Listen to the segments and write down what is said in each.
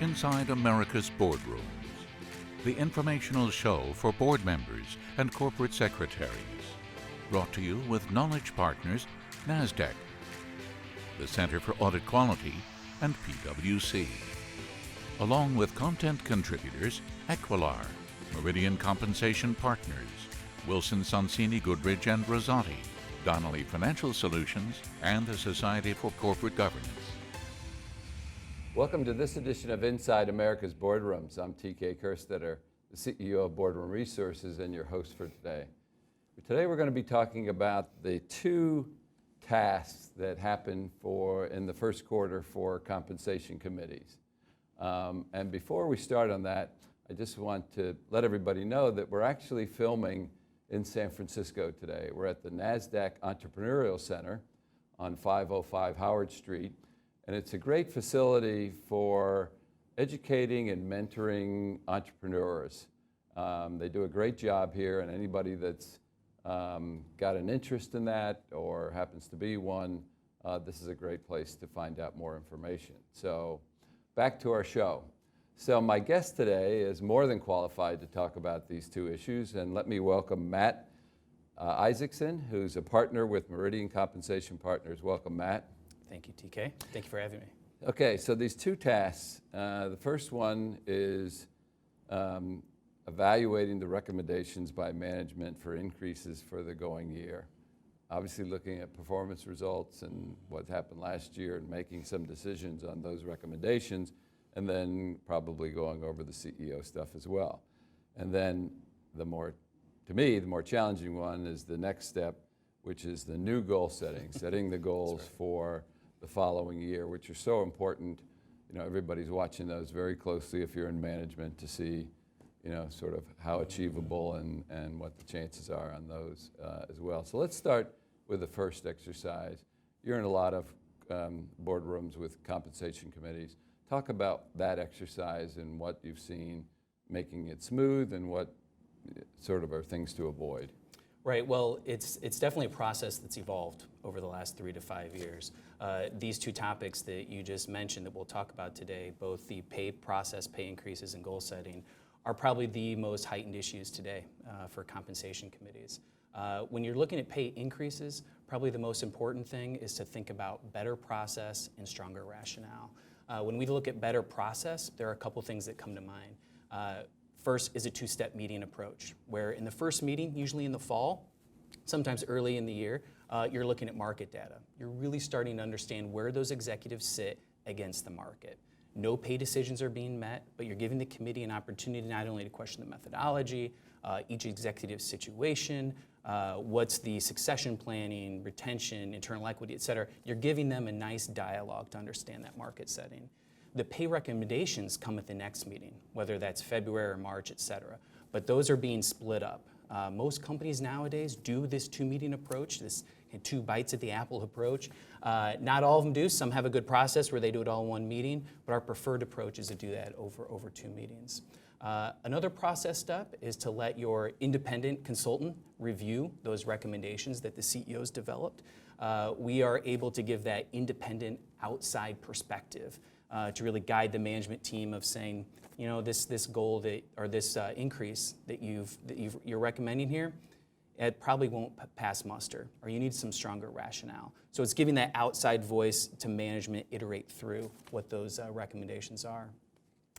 Inside America's Boardrooms, the informational show for board members and corporate secretaries. Brought to you with Knowledge Partners, NASDAQ, the Center for Audit Quality, and PwC. Along with content contributors Equilar, Meridian Compensation Partners, Wilson Sonsini Goodrich and Rosati, Donnelly Financial Solutions, and the Society for Corporate Governance. Welcome to this edition of Inside America's Boardrooms. I'm TK Kerstetter, the CEO of Boardroom Resources and your host for today. Today we're going to be talking about the two tasks that happen in the first quarter for compensation committees. And before we start on that, I just want to let everybody know that we're actually filming in San Francisco today. We're at the NASDAQ Entrepreneurial Center on 505 Howard Street. And it's a great facility for educating and mentoring entrepreneurs. They do a great job here, and anybody that's got an interest in that or happens to be one, this is a great place to find out more information. So back to our show. So my guest today is more than qualified to talk about these two issues, and let me welcome Matt Isakson, who's a partner with Meridian Compensation Partners. Welcome, Matt. Thank you, TK. Thank you for having me. Okay, so these two tasks, the first one is evaluating the recommendations by management for increases for the going year. Obviously looking at performance results and what happened last year and making some decisions on those recommendations, and then probably going over the CEO stuff as well. And then to me, the more challenging one is the next step, which is the new goal setting, setting the goals for the following year, which are so important. You know, everybody's watching those very closely if you're in management to see, you know, sort of how achievable and what the chances are on those as well. So let's start with the first exercise. You're in a lot of boardrooms with compensation committees. Talk about that exercise and what you've seen making it smooth and what sort of are things to avoid. Right, well, it's definitely a process that's evolved over the last 3 to 5 years. These two topics that you just mentioned that we'll talk about today, both the pay process, pay increases, and goal setting, are probably the most heightened issues today for compensation committees. When you're looking at pay increases, probably the most important thing is to think about better process and stronger rationale. When we look at better process, there are a couple things that come to mind. First is a two-step meeting approach, where in the first meeting, usually in the fall, sometimes early in the year, you're looking at market data. You're really starting to understand where those executives sit against the market. No pay decisions are being met, but you're giving the committee an opportunity not only to question the methodology, each executive's situation, what's the succession planning, retention, internal equity, et cetera. You're giving them a nice dialogue to understand that market setting. The pay recommendations come at the next meeting, whether that's February or March, et cetera. But those are being split up. Most companies nowadays do this two-meeting approach, this two bites at the apple approach. Not all of them do. Some have a good process where they do it all in one meeting, but our preferred approach is to do that over two meetings. Another process step is to let your independent consultant review those recommendations that the CEO's developed. We are able to give that independent outside perspective to really guide the management team of saying, you know, this goal or this increase that you're recommending here, it probably won't pass muster, or you need some stronger rationale. So it's giving that outside voice to management iterate through what those recommendations are.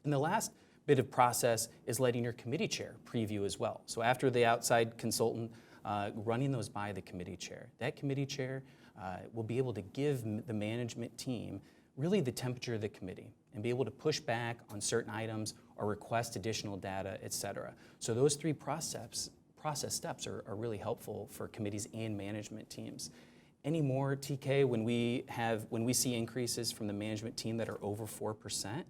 And the last bit of process is letting your committee chair preview as well. So after the outside consultant, running those by the committee chair. That committee chair will be able to give the management team really the temperature of the committee and be able to push back on certain items or request additional data, et cetera. So those three process steps are really helpful for committees and management teams. Anymore, TK, when we see increases from the management team that are over 4%,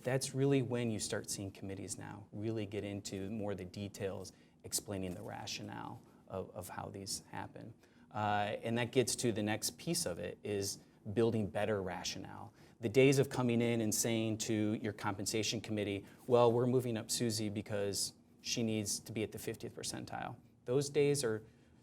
that's really when you start seeing committees now really get into more of the details, explaining the rationale of how these happen. And that gets to the next piece of it is building better rationale. The days of coming in and saying to your compensation committee, well, we're moving up Susie because she needs to be at the 50th percentile. Those days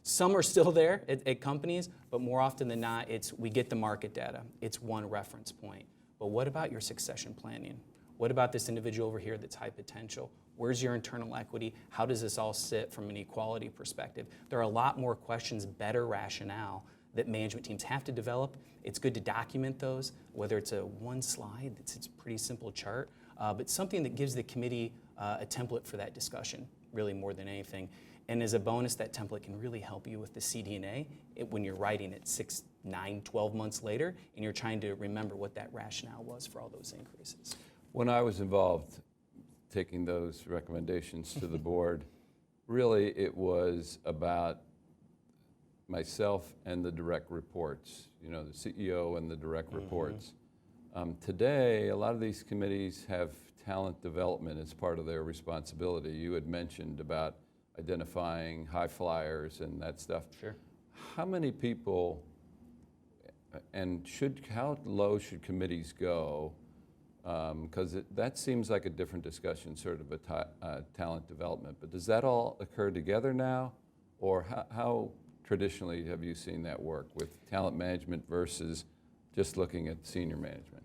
some are still there at companies, but more often than not, we get the market data. It's one reference point. but what about your succession planning? What about this individual over here that's high potential? Where's your internal equity? How does this all sit from an equality perspective? There are a lot more questions, better rationale that management teams have to develop. It's good to document those, whether it's a one slide, it's a pretty simple chart, but something that gives the committee a template for that discussion, really more than anything. And as a bonus, that template can really help you with the CD&A when you're writing it 6, 9, 12 months later, and you're trying to remember what that rationale was for all those increases. When I was involved taking those recommendations to the board, really it was about myself and the direct reports, you know, the CEO and the direct reports. Today, a lot of these committees have talent development as part of their responsibility. You had mentioned about identifying high flyers and that stuff. Sure. How many people and how low should committees go? Because that seems like a different discussion, sort of a talent development. But does that all occur together now? Or how traditionally have you seen that work with talent management versus just looking at senior management?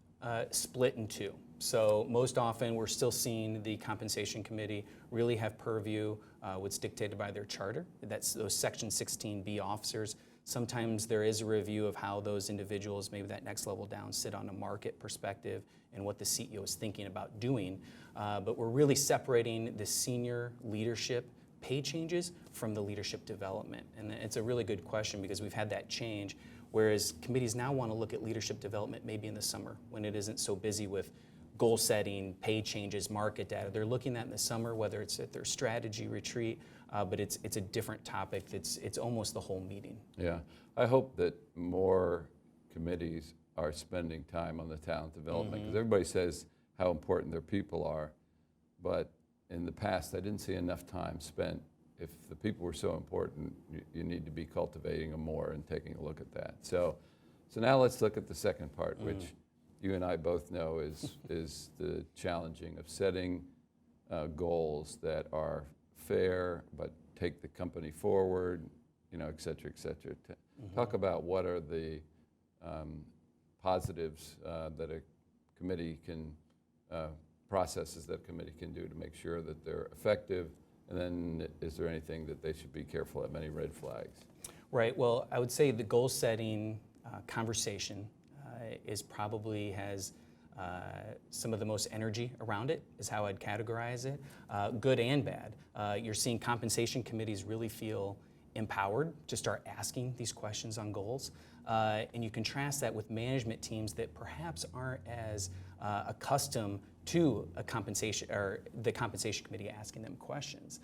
Split in two. So most often we're still seeing the compensation committee really have purview, what's dictated by their charter. That's those Section 16B officers. Sometimes there is a review of how those individuals, maybe that next level down, sit on a market perspective and what the CEO is thinking about doing. But we're really separating the senior leadership pay changes from the leadership development. And it's a really good question because we've had that change, whereas committees now want to look at leadership development maybe in the summer when it isn't so busy with goal setting, pay changes, market data. They're looking at in the summer, whether it's at their strategy retreat, but it's a different topic. It's almost the whole meeting. Yeah, I hope that more committees are spending time on the talent development, because everybody says how important their people are, but in the past I didn't see enough time spent. If the people were so important, you need to be cultivating them more and taking a look at that. So now let's look at the second part, which you and I both know is the challenging of setting goals that are fair but take the company forward, you know, et cetera, et cetera. Talk about what are the positives that a committee can, processes that a committee can do to make sure that they're effective, and then is there anything that they should be careful of, any red flags? Right, well, I would say the goal setting conversation is probably has some of the most energy around it, is how I'd categorize it, good and bad. You're seeing compensation committees really feel empowered to start asking these questions on goals. And you contrast that with management teams that perhaps aren't as accustomed to a compensation or the compensation committee asking them questions.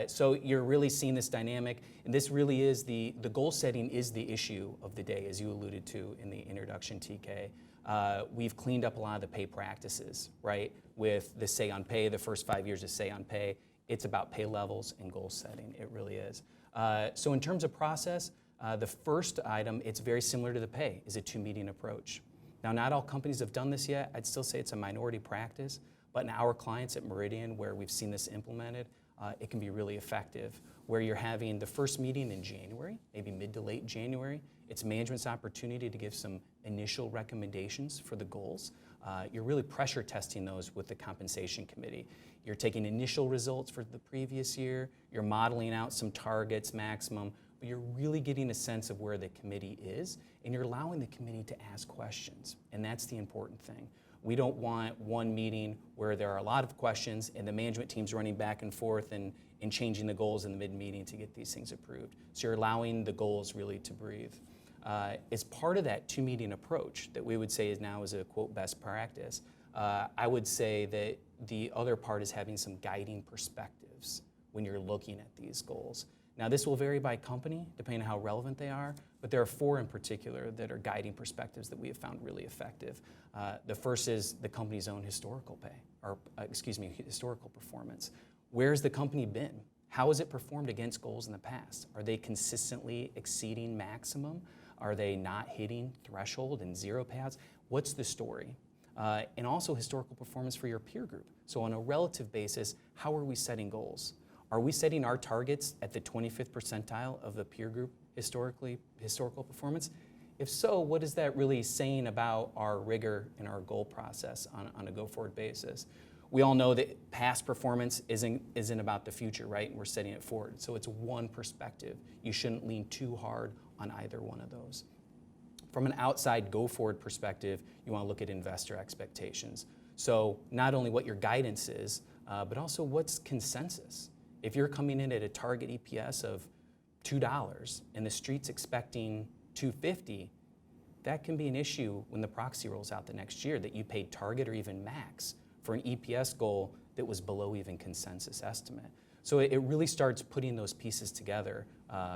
So you're really seeing this dynamic, and this really is the goal setting is the issue of the day, as you alluded to in the introduction, TK. We've cleaned up a lot of the pay practices, right? With the say on pay, the first 5 years of say on pay, it's about pay levels and goal setting, it really is. So in terms of process, the first item, it's very similar to the pay, is a two-meeting approach. Now, not all companies have done this yet. I'd still say it's a minority practice, but in our clients at Meridian, where we've seen this implemented, it can be really effective, where you're having the first meeting in January, maybe mid to late January. It's management's opportunity to give some initial recommendations for the goals. You're really pressure testing those with the compensation committee. You're taking initial results for the previous year, you're modeling out some targets, maximum, but you're really getting a sense of where the committee is, and you're allowing the committee to ask questions, and that's the important thing. We don't want one meeting where there are a lot of questions and the management team's running back and forth and changing the goals in the mid-meeting to get these things approved. So you're allowing the goals really to breathe. As part of that two-meeting approach that we would say is now is a, quote, best practice, I would say that the other part is having some guiding perspectives when you're looking at these goals. Now, this will vary by company, depending on how relevant they are, but there are 4 in particular that are guiding perspectives that we have found really effective. The first is the company's own historical pay, or historical performance. Where's the company been? How has it performed against goals in the past? Are they consistently exceeding maximum? Are they not hitting threshold and zero payouts? What's the story? And also historical performance for your peer group. So on a relative basis, how are we setting goals? Are we setting our targets at the 25th percentile of the peer group historical performance? If so, what is that really saying about our rigor and our goal process on a go-forward basis? We all know that past performance isn't about the future, right? And we're setting it forward. So it's one perspective. You shouldn't lean too hard on either one of those. From an outside go-forward perspective, you want to look at investor expectations. So not only what your guidance is, but also what's consensus. If you're coming in at a target EPS of $2 and the street's expecting $2.50, that can be an issue when the proxy rolls out the next year that you paid target or even max for an EPS goal that was below even consensus estimate. So it really starts putting those pieces together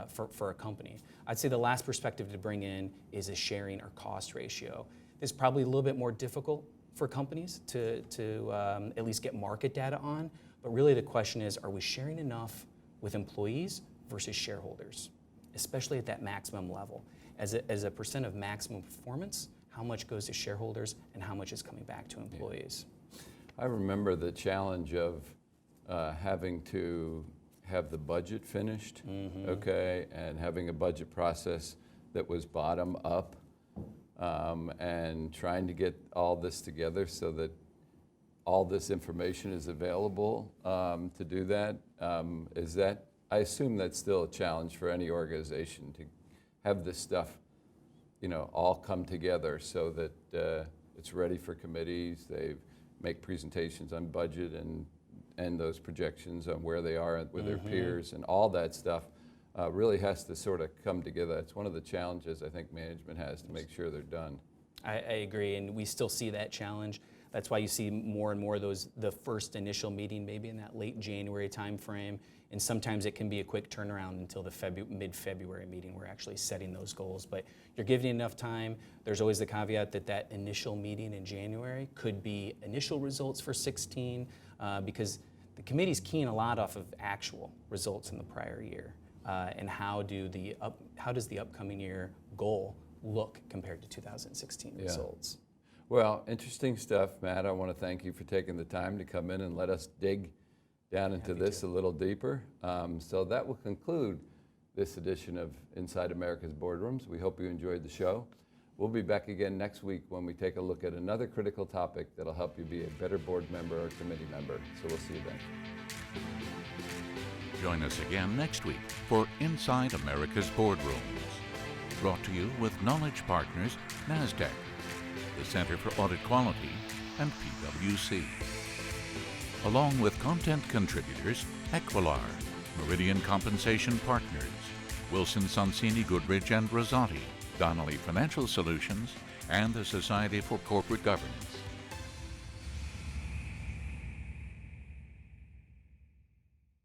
for a company. I'd say the last perspective to bring in is a sharing or cost ratio. This is probably a little bit more difficult for companies to at least get market data on, but really the question is, are we sharing enough with employees versus shareholders, especially at that maximum level? As a percent of maximum performance, how much goes to shareholders and how much is coming back to employees? I remember the challenge of having to have the budget finished, okay, and having a budget process that was bottom up, and trying to get all this together so that all this information is available to do that. I assume that's still a challenge for any organization to have this stuff, all come together so that it's ready for committees. They make presentations on budget and those projections on where they are with their peers, and all that stuff really has to sort of come together. It's one of the challenges I think management has to make sure they're done. I agree, and we still see that challenge. That's why you see more and more of the first initial meeting maybe in that late January timeframe, and sometimes it can be a quick turnaround until the mid-February meeting. We're actually setting those goals, but you're giving enough time. There's always the caveat that initial meeting in January could be initial results for 16, because the committee's keying a lot off of actual results in the prior year, and how does the upcoming year goal look compared to 2016 results? Well, interesting stuff, Matt. I want to thank you for taking the time to come in and let us dig down into this a little deeper. So that will conclude this edition of Inside America's Boardrooms. We hope you enjoyed the show. We'll be back again next week when we take a look at another critical topic that'll help you be a better board member or committee member. So we'll see you then. Join us again next week for Inside America's Boardrooms. Brought to you with Knowledge Partners, NASDAQ, the Center for Audit Quality, and PwC. Along with content contributors Equilar, Meridian Compensation Partners, Wilson Sonsini Goodrich and Rosati, Donnelly Financial Solutions, and the Society for Corporate Governance.